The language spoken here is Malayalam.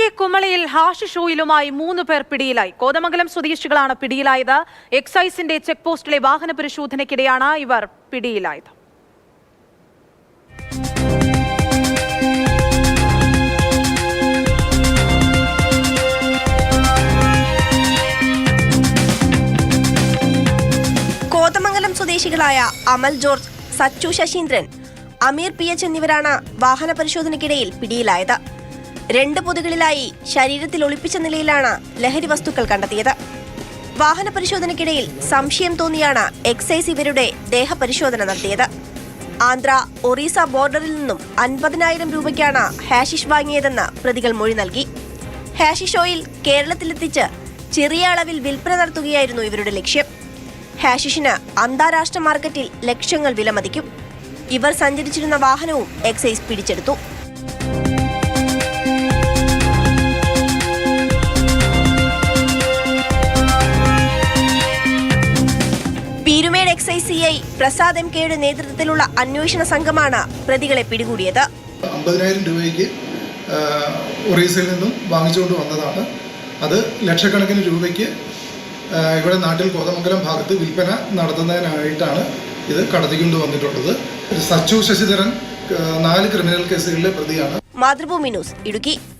ഇടുക്കി കുമളിയിൽ ഹാഷിഷ് ഓയിലുമായി 3 പേർ പിടിയിലായി. കോതമംഗലം സ്വദേശികളാണ് പിടിയിലായത്. എക്സൈസിന്റെ ചെക്ക് പോസ്റ്റിലെ വാഹന പരിശോധനയ്ക്കിടെയാണ് ഇവർ പിടിയിലായത്. കോതമംഗലം സ്വദേശികളായ അമൽ ജോർജ്, സച്ചു ശശീന്ദ്രൻ, അമീർ PH എന്നിവരാണ് വാഹന പരിശോധനയ്ക്കിടയിൽ പിടിയിലായത്. 2 പൊതുകളിലായി ശരീരത്തിൽ ഒളിപ്പിച്ച നിലയിലാണ് ലഹരി വസ്തുക്കൾ കണ്ടെത്തിയത്. വാഹന പരിശോധനയ്ക്കിടയിൽ സംശയം തോന്നിയാണ് എക്സൈസ് ഇവരുടെ ദേഹപരിശോധന നടത്തിയത്. ആന്ധ്ര ഒറീസ ബോർഡറിൽ നിന്നും 50,000 രൂപയ്ക്കാണ് ഹാഷിഷ് വാങ്ങിയതെന്ന് പ്രതികൾ മൊഴി നൽകി. ഹാഷിഷ് ഓയിൽ കേരളത്തിലെത്തിച്ച് ചെറിയ അളവിൽ വിൽപ്പന നടത്തുകയായിരുന്നു ഇവരുടെ ലക്ഷ്യം. ഹാഷിഷിന് അന്താരാഷ്ട്ര മാർക്കറ്റിൽ ലക്ഷങ്ങൾ വിലമതിക്കും. ഇവർ സഞ്ചരിച്ചിരുന്ന വാഹനവും എക്സൈസ് പിടിച്ചെടുത്തു. Peermade excise CI Prasad MK യുടെ നേതൃത്വത്തിലുള്ള അന്വേഷണ സംഘമാണ് പ്രതികളെ പിടികൂടിയത്. 50,000 രൂപയ്ക്ക് ഒറീസയിൽ നിന്നും വാങ്ങിച്ചുകൊണ്ട് വന്നതാണ്. അത് ലക്ഷക്കണക്കിന് രൂപയ്ക്ക് ഇവിടെ നാട്ടിൽ കോതമംഗലം ഭാഗത്ത് വിൽപ്പന നടത്തുന്നതിനായിട്ടാണ് ഇത് കടത്തിക്കൊണ്ട് വന്നിട്ടുള്ളത്. സച്ചു ശശിധരൻ 4 ക്രിമിനൽ കേസുകളിലെ പ്രതിയാണ്. മാതൃഭൂമി ന്യൂസ്, ഇടുക്കി.